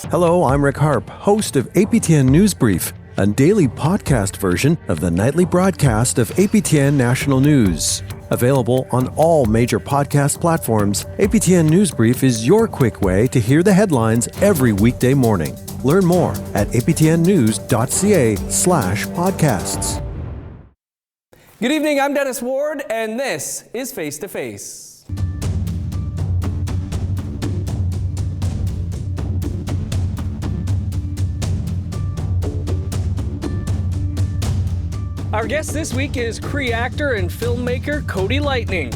Hello, I'm Rick Harp, host of APTN News Brief, a daily podcast version of the nightly broadcast of APTN National News. Available on all major podcast platforms, APTN News Brief is your quick way to hear the headlines every weekday morning. Learn more at aptnnews.ca/podcasts. Good evening, I'm Dennis Ward, and this is Face to Face. Our guest this week is Cree actor and filmmaker Cody Lightning.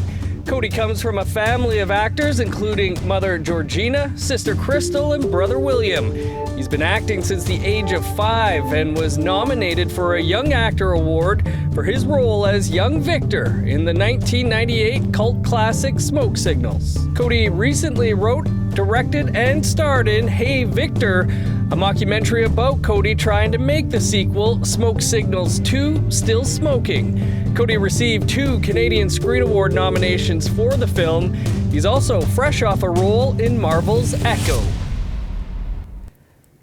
Cody comes from a family of actors, including mother Georgina, sister Crystal, and brother William. He's been acting since the age of 5 and was nominated for a Young Actor Award for his role as young Viktor in the 1998 cult classic Smoke Signals. Cody recently wrote, directed, and starred in Hey Viktor, a mockumentary about Cody trying to make the sequel, Smoke Signals 2, Still Smoking. Cody received 2 Canadian Screen Award nominations for the film. He's also fresh off a role in Marvel's Echo.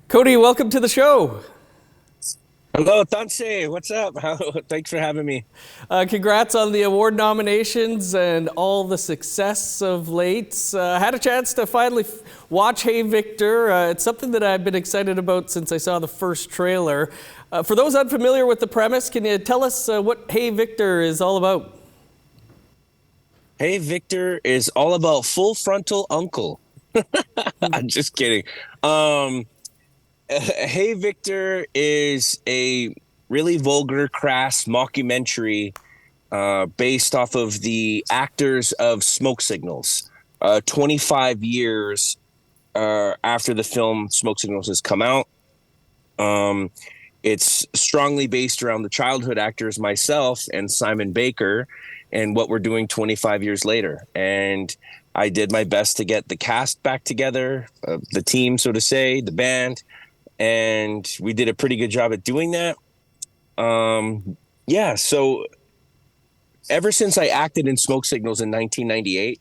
Cody, welcome to the show. Hello, Tanse. What's up? Thanks for having me. Congrats on the award nominations and all the success of late. Had a chance to finally watch Hey Viktor. It's something that I've been excited about since I saw the first trailer. For those unfamiliar with the premise, can you tell us what Hey Viktor is all about? Hey Viktor is all about full frontal uncle. I'm just kidding. Hey Viktor is a really vulgar, crass mockumentary based off of the actors of Smoke Signals. 25 years after the film Smoke Signals has come out. It's strongly based around the childhood actors myself and Simon Baker and what we're doing 25 years later. And I did my best to get the cast back together, the team, so to say, the band. And we did a pretty good job at doing that. So ever since I acted in Smoke Signals in 1998,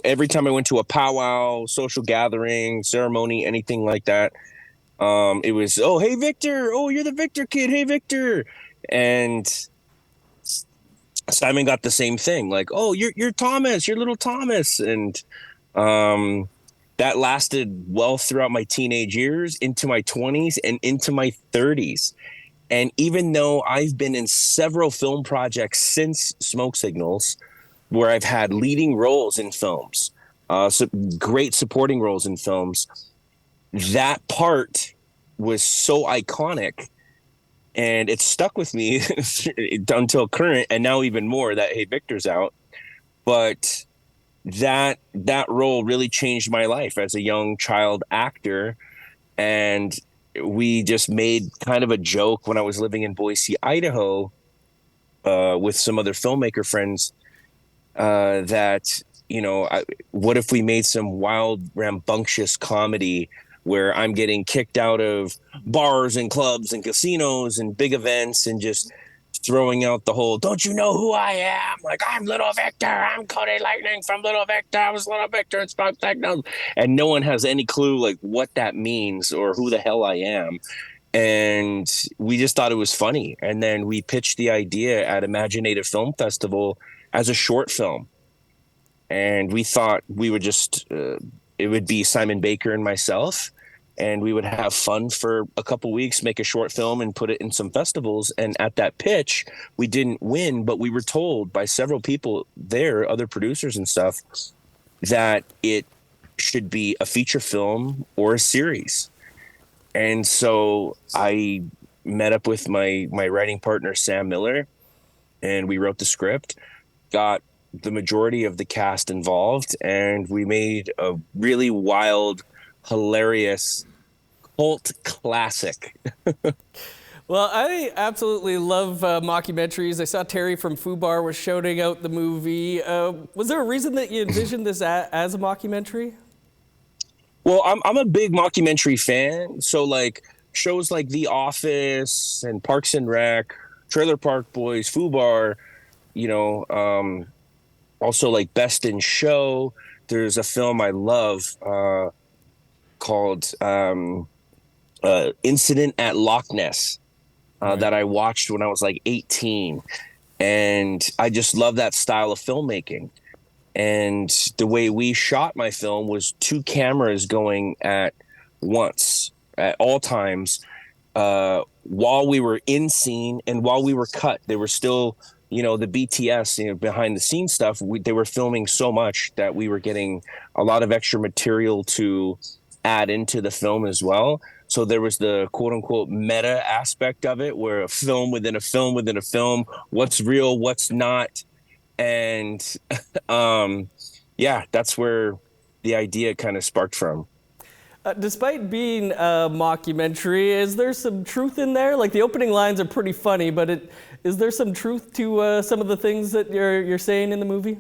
every time I went to a powwow, social gathering, ceremony, anything like that, it was, oh, hey, Viktor. Oh, you're the Viktor kid. Hey, Viktor. And Simon got the same thing. Like, oh, you're Thomas. You're little Thomas. And that lasted well throughout my teenage years, into my 20s and into my 30s. And even though I've been in several film projects since Smoke Signals, where I've had leading roles in films, great supporting roles in films, that part was so iconic and it stuck with me until current, and now even more that Hey Viktor's out. But that role really changed my life as a young child actor. And we just made kind of a joke when I was living in Boise, Idaho, with some other filmmaker friends, that, what if we made some wild, rambunctious comedy where I'm getting kicked out of bars and clubs and casinos and big events and just throwing out the whole, don't you know who I am? Like, I'm Little Viktor. I'm Cody Lightning from Little Viktor. I was Little Viktor in Smoke Signals. And no one has any clue like what that means or who the hell I am. And we just thought it was funny. And then we pitched the idea at Imaginative Film Festival as a short film. And we thought we would just, it would be Simon Baker and myself. And we would have fun for a couple weeks, make a short film and put it in some festivals. And at that pitch, we didn't win, but we were told by several people there, other producers and stuff, that it should be a feature film or a series. And so I met up with my writing partner, Sam Miller, and we wrote the script, got the majority of the cast involved, and we made a really wild, hilarious cult classic. Well, I absolutely love mockumentaries. I saw Terry from Fubar was shouting out the movie. Was there a reason that you envisioned this as a mockumentary? Well, I'm a big mockumentary fan. So like shows like The Office and Parks and Rec, Trailer Park Boys, Fubar, also like Best in Show, there's a film I love called Incident at Loch Ness that I watched when I was like 18. And I just love that style of filmmaking. And the way we shot my film was two cameras going at once at all times while we were in scene and while we were cut. They were still, the BTS, behind the scenes stuff. They were filming so much that we were getting a lot of extra material to add into the film as well. So there was the quote unquote meta aspect of it, where a film within a film within a film, what's real, what's not. And that's where the idea kind of sparked from. Despite being a mockumentary, is there some truth in there? Like, the opening lines are pretty funny, but is there some truth to some of the things that you're saying in the movie?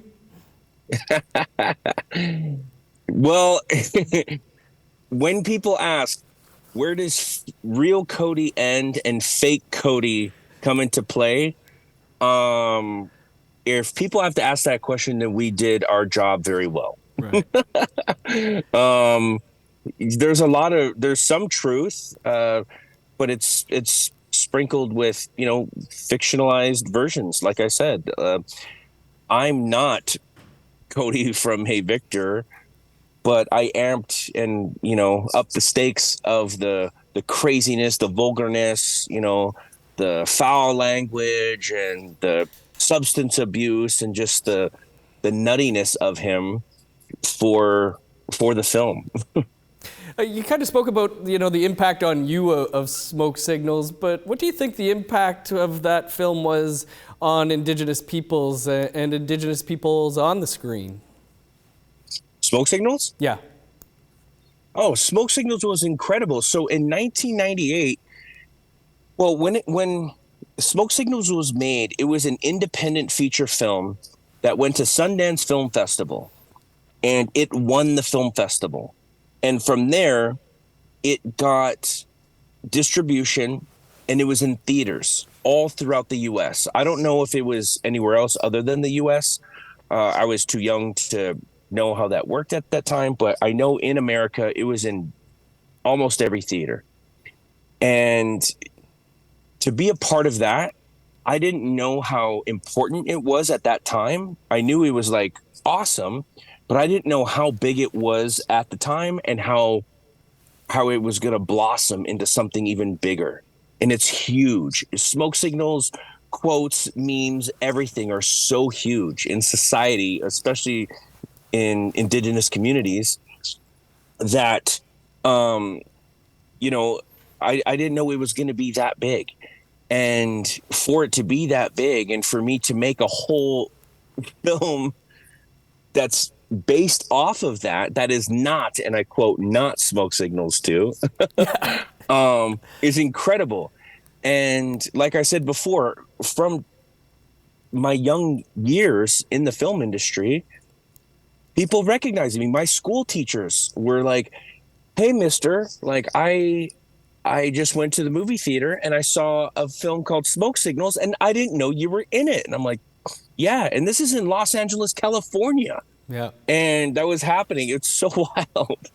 Well, when people ask, where does real Cody end and fake Cody come into play? If people have to ask that question, then we did our job very well. Right. There's some truth, but it's sprinkled with, fictionalized versions. Like I said, I'm not Cody from Hey Viktor, but I amped and, up the stakes of the craziness, the vulgarness, the foul language and the substance abuse and just the nuttiness of him for the film. You kind of spoke about, the impact on you of smoke signals, but what do you think the impact of that film was on Indigenous peoples and Indigenous peoples on the screen? Smoke Signals? Yeah. Oh, Smoke Signals was incredible. So in 1998, well, when Smoke Signals was made, it was an independent feature film that went to Sundance Film Festival, and it won the film festival. And from there, it got distribution, and it was in theaters all throughout the U.S. I don't know if it was anywhere else other than the U.S. I was too young to know how that worked at that time, but I know in America, it was in almost every theater. And to be a part of that, I didn't know how important it was at that time. I knew it was like awesome, but I didn't know how big it was at the time and how it was going to blossom into something even bigger. And it's huge. Smoke signals, quotes, memes, everything are so huge in society, especially in Indigenous communities, that, I didn't know it was going to be that big. And for it to be that big and for me to make a whole film that's based off of that is not, and I quote, not Smoke Signals 2, is incredible. And like I said before, from my young years in the film industry, people recognized me. My school teachers were like, hey, mister, like I just went to the movie theater and I saw a film called Smoke Signals and I didn't know you were in it. And I'm like, yeah. And this is in Los Angeles, California. Yeah. And that was happening. It's so wild.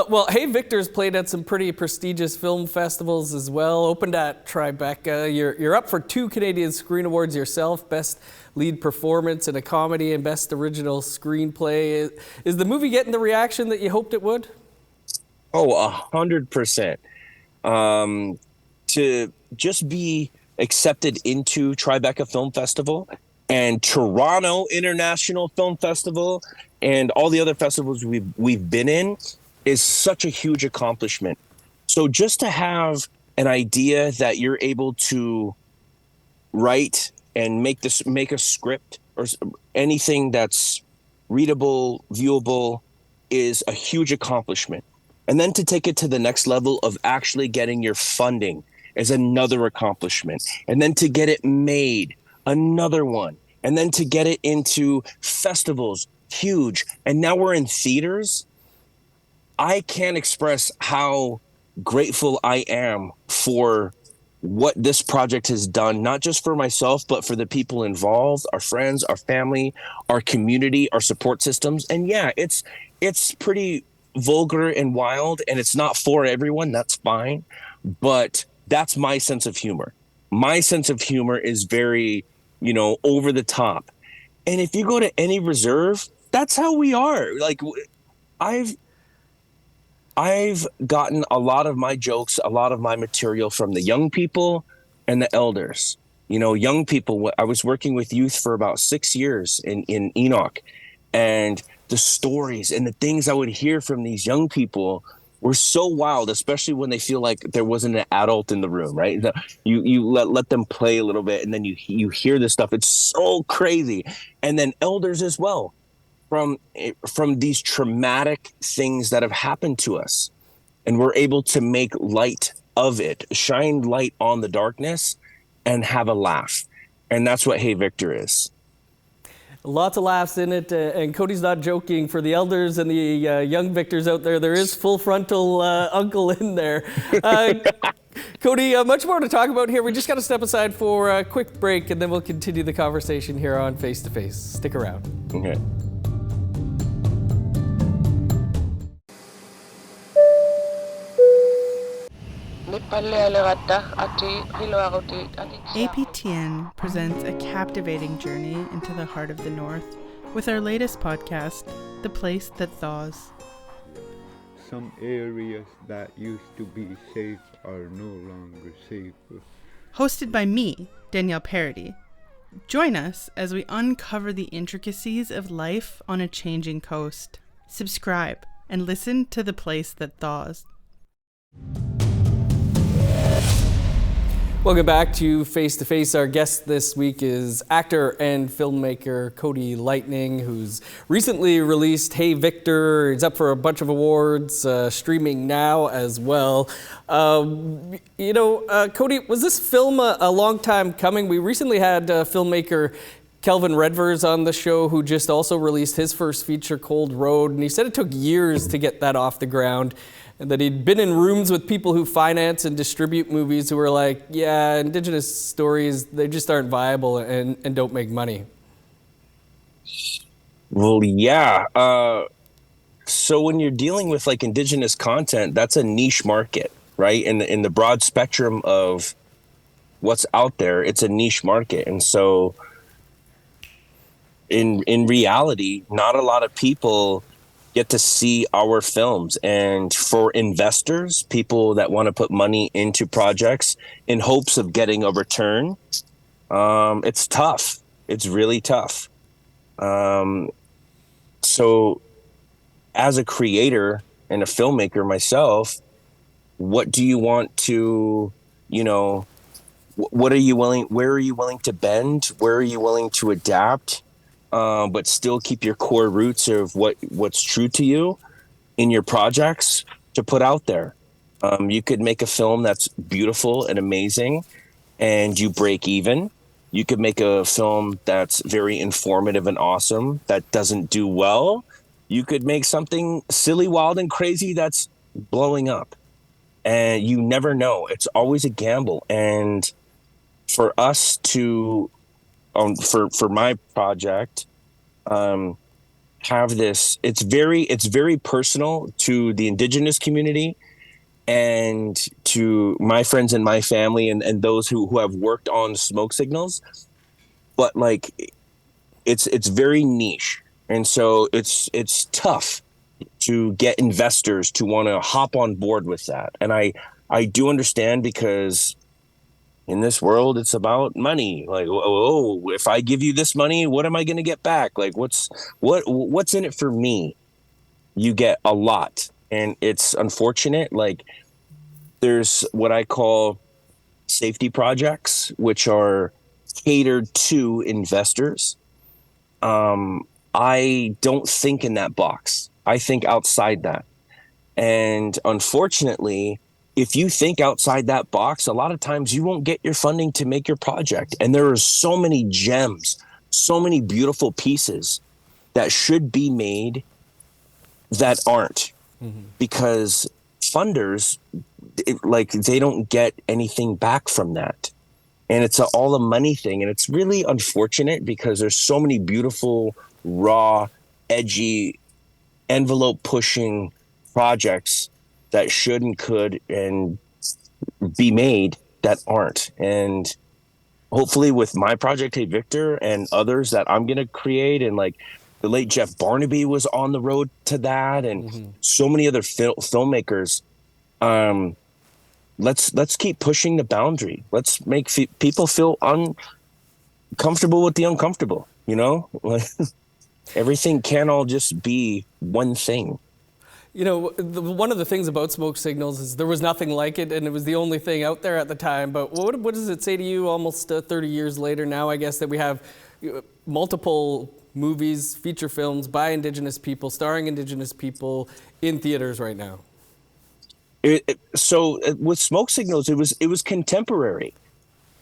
Well, Hey Viktor's played at some pretty prestigious film festivals as well. Opened at Tribeca. You're up for 2 Canadian Screen Awards yourself, Best Lead Performance in a Comedy and Best Original Screenplay. Is the movie getting the reaction that you hoped it would? Oh, 100%. To just be accepted into Tribeca Film Festival and Toronto International Film Festival and all the other festivals we've been in is such a huge accomplishment. So just to have an idea that you're able to write and make a script or anything that's readable, viewable is a huge accomplishment. And then to take it to the next level of actually getting your funding is another accomplishment. And then to get it made, another one. And then to get it into festivals, huge. And now we're in theaters. I can't express how grateful I am for what this project has done, not just for myself, but for the people involved, our friends, our family, our community, our support systems. And yeah, it's pretty vulgar and wild, and it's not for everyone. That's fine. But that's my sense of humor. My sense of humor is very, over the top. And if you go to any reserve, that's how we are. Like, I've gotten a lot of my jokes, a lot of my material from the young people and the elders. Young people, I was working with youth for about 6 years in Enoch, and the stories and the things I would hear from these young people were so wild, especially when they feel like there wasn't an adult in the room, right? You let them play a little bit, and then you hear this stuff. It's so crazy. And then elders as well, from these traumatic things that have happened to us, and we're able to make light of it, shine light on the darkness, and have a laugh. And that's what Hey Viktor is. Lots of laughs in it, and Cody's not joking. For the elders and the young Victors out there, there is full frontal uncle in there. Cody, much more to talk about here. We just got to step aside for a quick break, and then we'll continue the conversation here on Face to Face. Stick around. Okay. APTN presents a captivating journey into the heart of the North with our latest podcast, The Place That Thaws. Some areas that used to be safe are no longer safe. Hosted by me, Danielle Parody. Join us as we uncover the intricacies of life on a changing coast. Subscribe and listen to The Place That Thaws. Welcome back to Face to Face. Our guest this week is actor and filmmaker Cody Lightning, who's recently released Hey Viktor. He's up for a bunch of awards, streaming now as well. Cody, was this film a long time coming? We recently had filmmaker Kelvin Redvers on the show, who just also released his first feature, Cold Road, and he said it took years to get that off the ground, and that he'd been in rooms with people who finance and distribute movies who were like, yeah, Indigenous stories, they just aren't viable and don't make money. Well, yeah. So when you're dealing with like Indigenous content, that's a niche market, right? In the broad spectrum of what's out there, it's a niche market. And so in reality, not a lot of people get to see our films. And for investors, people that want to put money into projects in hopes of getting a return, it's tough. It's really tough. So as a creator and a filmmaker myself, what do you want to, what are you willing, where are you willing to bend? Where are you willing to adapt? But still keep your core roots of what's true to you in your projects to put out there. You could make a film that's beautiful and amazing and you break even. You could make a film that's very informative and awesome that doesn't do well. You could make something silly, wild, and crazy that's blowing up. And you never know. It's always a gamble. And for us to for my project, have this, it's very personal to the Indigenous community and to my friends and my family and those who have worked on smoke signals, but like it's very niche, and so it's tough to get investors to want to hop on board with that. And I do understand, because in this world, it's about money. Like, oh, if I give you this money, what am I going to get back? Like, what's in it for me? You get a lot. And it's unfortunate. Like, there's what I call safety projects, which are catered to investors. I don't think in that box. I think outside that. And unfortunately, if you think outside that box, a lot of times you won't get your funding to make your project. And there are so many gems, so many beautiful pieces that should be made that aren't, because funders, like they don't get anything back from that. And it's all a money thing. And it's really unfortunate because there's so many beautiful, raw, edgy, envelope pushing projects that should and could and be made that aren't. And hopefully with my project, Hey Viktor, and others that I'm going to create, and like the late Jeff Barnaby was on the road to that, and so many other filmmakers, let's keep pushing the boundary. Let's make people feel uncomfortable with the uncomfortable, you know? Everything can't all just be one thing. You know, one of the things about smoke signals is there was nothing like it, and it was the only thing out there at the time. But what does it say to you almost 30 years later now, I guess, that we have multiple movies, feature films by Indigenous people, starring Indigenous people in theaters right now? So with smoke signals, it was contemporary.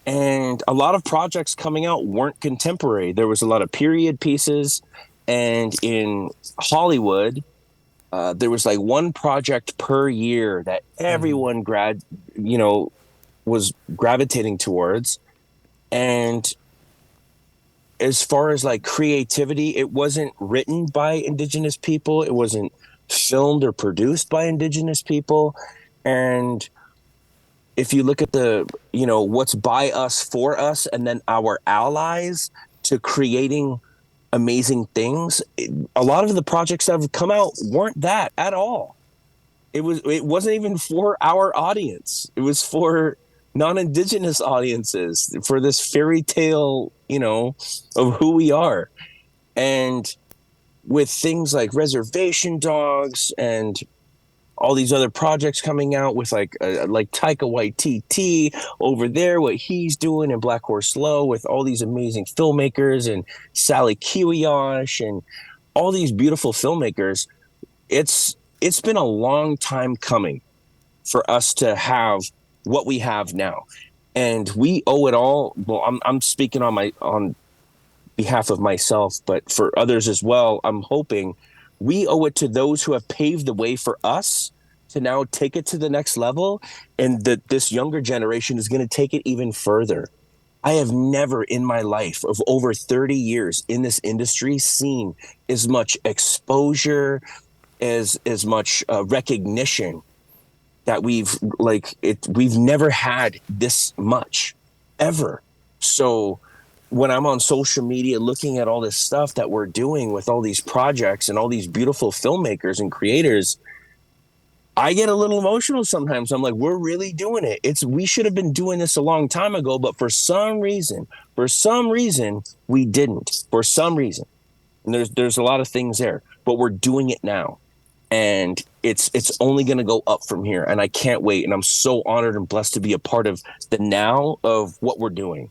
And a lot of projects coming out weren't contemporary. There was a lot of period pieces. And in Hollywood, there was like one project per year that everyone was gravitating towards. And as far as like creativity, it wasn't written by Indigenous people. It wasn't filmed or produced by Indigenous people. And if you look at what's by us, for us, and then our allies to creating amazing things, a lot of the projects that have come out weren't that at all. It wasn't even for our audience. It was for non-Indigenous audiences, for this fairy tale, of who we are. And with things like Reservation Dogs and all these other projects coming out with like Taika Waititi over there, what he's doing in Black Horse Low with all these amazing filmmakers and Sally Kiwiash and all these beautiful filmmakers. It's been a long time coming for us to have what we have now. And we owe it all. Well, I'm speaking on behalf of myself, but for others as well, I'm hoping we owe it to those who have paved the way for us to now take it to the next level, and that this younger generation is going to take it even further. I have never in my life of over 30 years in this industry seen as much exposure, as much recognition that we've never had this much ever. So when I'm on social media looking at all this stuff that we're doing with all these projects and all these beautiful filmmakers and creators, I get a little emotional sometimes. I'm like, we're really doing it. We should have been doing this a long time ago, but for some reason, we didn't. For some reason. And there's a lot of things there, but we're doing it now. And it's only going to go up from here. And I can't wait. And I'm so honored and blessed to be a part of the now of what we're doing.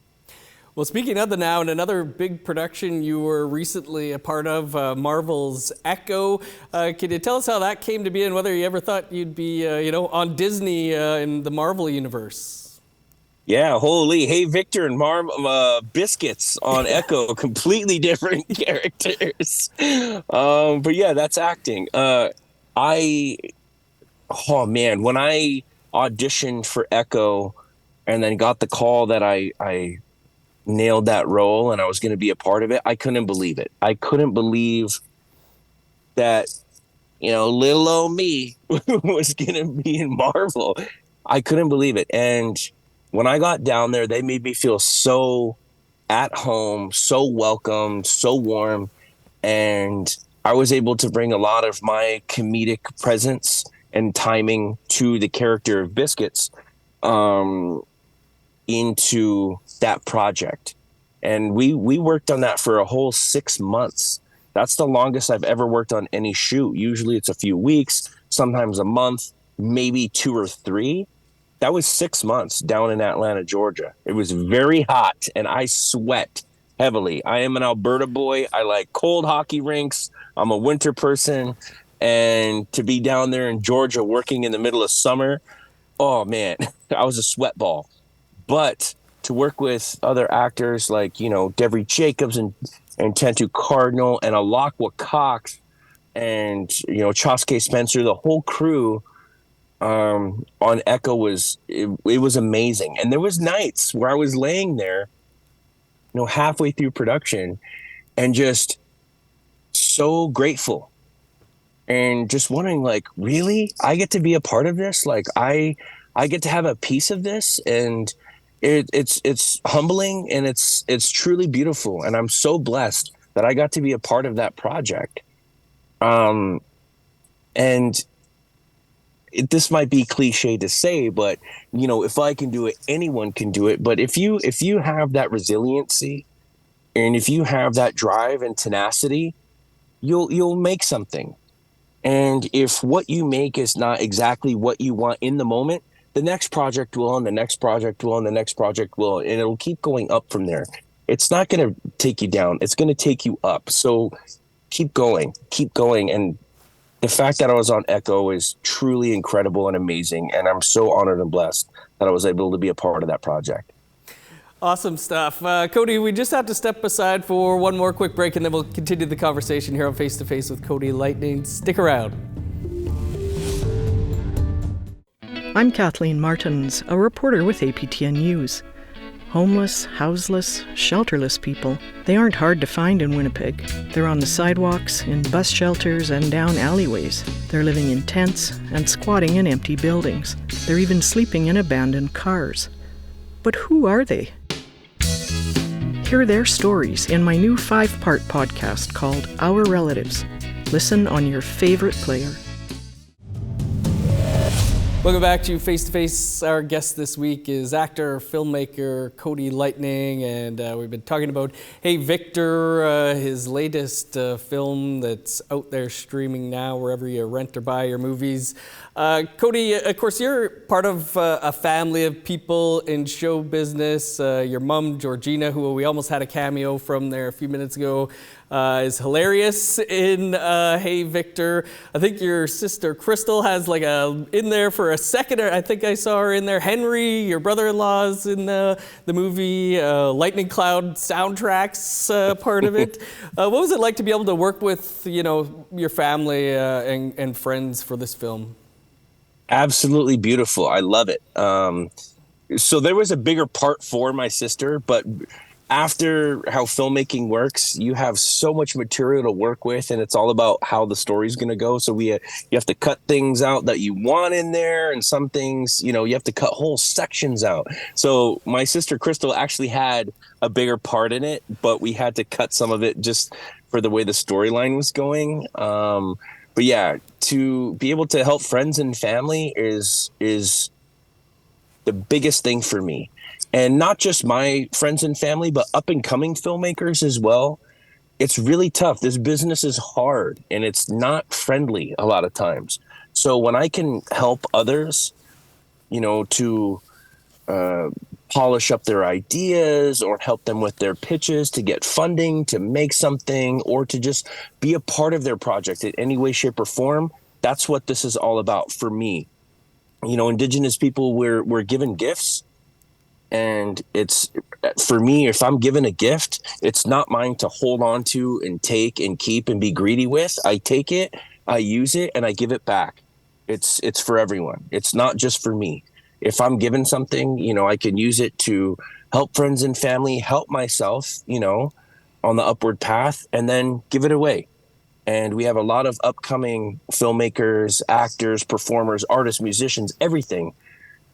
Well, speaking of the now, and another big production you were recently a part of, Marvel's Echo. Can you tell us how that came to be and whether you ever thought you'd be, on Disney in the Marvel universe? Yeah, holy, Hey Viktor and Biscuits on Echo, completely different characters. But yeah, that's acting. When I auditioned for Echo and then got the call that I nailed that role and I was going to be a part of it, I couldn't believe it. I couldn't believe that, little old me was going to be in Marvel. I couldn't believe it. And when I got down there, they made me feel so at home, so welcome, so warm. And I was able to bring a lot of my comedic presence and timing to the character of Biscuits into that project. And we worked on that for a whole 6 months. That's the longest I've ever worked on any shoot. Usually it's a few weeks, sometimes a month, maybe 2 or 3. That was 6 months down in Atlanta, Georgia. It was very hot and I sweat heavily. I am an Alberta boy. I like cold hockey rinks. I'm a winter person. And to be down there in Georgia working in the middle of summer, oh man, I was a sweat ball. But to work with other actors like, Devery Jacobs and Tantu Cardinal and Alakwa Cox and, Choske Spencer, the whole crew, on Echo it was amazing. And there was nights where I was laying there, halfway through production and just so grateful and just wondering, like, really, I get to be a part of this? Like, I get to have a piece of this, and it's humbling, and it's truly beautiful, and I'm so blessed that I got to be a part of that project. And this might be cliche to say, but if I can do it, anyone can do it. But if you have that resiliency, and if you have that drive and tenacity, you'll make something. And if what you make is not exactly what you want in the moment, the next project will, and the next project will, and the next project will, and it'll keep going up from there. It's not going to take you down. It's going to take you up. So keep going. And the fact that I was on Echo is truly incredible and amazing. And I'm so honored and blessed that I was able to be a part of that project. Awesome stuff. Cody, we just have to step aside for one more quick break, and then we'll continue the conversation here on Face to Face with Cody Lightning. Stick around. I'm Kathleen Martins, a reporter with APTN News. Homeless, houseless, shelterless people, they aren't hard to find in Winnipeg. They're on the sidewalks, in bus shelters, and down alleyways. They're living in tents and squatting in empty buildings. They're even sleeping in abandoned cars. But who are they? Hear their stories in my new 5-part podcast called Our Relatives. Listen on your favorite player. Welcome back to Face to Face. Our guest this week is actor, filmmaker Cody Lightning, and we've been talking about Hey Viktor, his latest film that's out there streaming now wherever you rent or buy your movies. Cody, of course, you're part of a family of people in show business. Your mom, Georgina, who we almost had a cameo from there a few minutes ago, is hilarious in Hey Viktor. I think your sister Crystal has like in there for a second. I think I saw her in there. Henry, your brother-in-law, is in the movie. Lightning Cloud soundtracks part of it. What was it like to be able to work with your family and friends for this film? Absolutely beautiful. I love it. So there was a bigger part for my sister, but after how filmmaking works, you have so much material to work with, and it's all about how the story's going to go. So you have to cut things out that you want in there, and some things, you have to cut whole sections out. So my sister Crystal actually had a bigger part in it, but we had to cut some of it just for the way the storyline was going. But yeah, to be able to help friends and family is the biggest thing for me. And not just my friends and family, but up and coming filmmakers as well. It's really tough. This business is hard, and it's not friendly a lot of times. So when I can help others, to polish up their ideas or help them with their pitches to get funding, to make something, or to just be a part of their project in any way, shape, or form, that's what this is all about for me. Indigenous people, we're given gifts. And it's, for me, if I'm given a gift, it's not mine to hold on to and take and keep and be greedy with. I take it, I use it, and I give it back. It's for everyone. It's not just for me. If I'm given something, I can use it to help friends and family, help myself, on the upward path, and then give it away. And we have a lot of upcoming filmmakers, actors, performers, artists, musicians, everything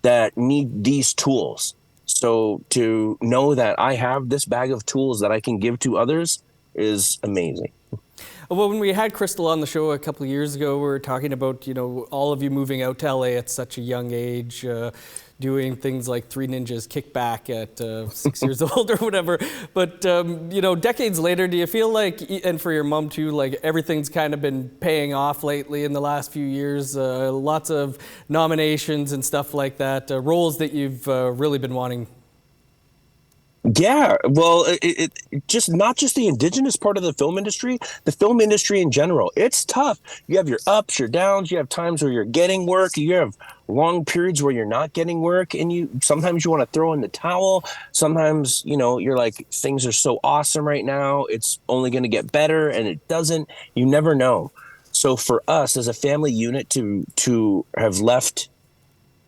that need these tools. So to know that I have this bag of tools that I can give to others is amazing. Well, when we had Crystal on the show a couple of years ago, we were talking about, all of you moving out to LA at such a young age, doing things like Three Ninjas Kickback at 6 years old or whatever. But, decades later, do you feel like, and for your mom too, like everything's kind of been paying off lately in the last few years? Lots of nominations and stuff like that, roles that you've really been wanting? Yeah, well, it just not just the indigenous part of the film industry in general. It's tough. You have your ups, your downs. You have times where you're getting work. You have long periods where you're not getting work, and sometimes you want to throw in the towel. Sometimes, you're like, things are so awesome right now. It's only going to get better, and it doesn't. You never know. So for us as a family unit to have left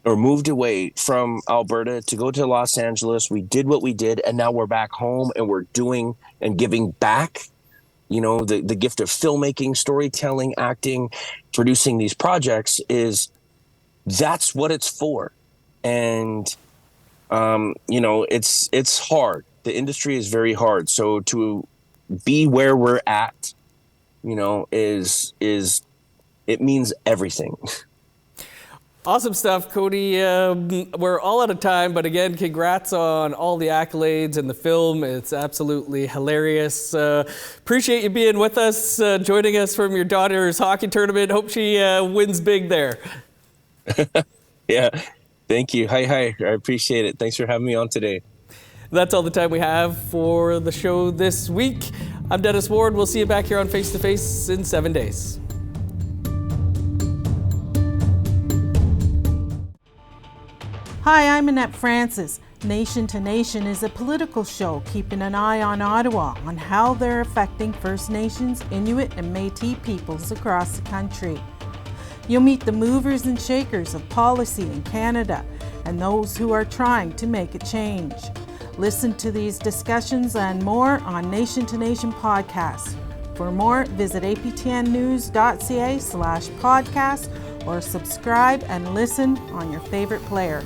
or moved away from Alberta to go to Los Angeles. We did what we did, and now we're back home and we're doing and giving back, you know, the gift of filmmaking, storytelling, acting, producing these projects that's what it's for. And, you know, it's hard. The industry is very hard. So to be where we're at, you know, it means everything. Awesome stuff, Cody. We're all out of time, but again, congrats on all the accolades and the film. It's absolutely hilarious. Appreciate you being with us, joining us from your daughter's hockey tournament. Hope she wins big there. Yeah, thank you. Hi. I appreciate it. Thanks for having me on today. That's all the time we have for the show this week. I'm Dennis Ward. We'll see you back here on Face to Face in 7 days. Hi, I'm Annette Francis. Nation to Nation is a political show keeping an eye on Ottawa on how they're affecting First Nations, Inuit, and Métis peoples across the country. You'll meet the movers and shakers of policy in Canada and those who are trying to make a change. Listen to these discussions and more on Nation to Nation podcast. For more, visit aptnnews.ca/podcast or subscribe and listen on your favorite player.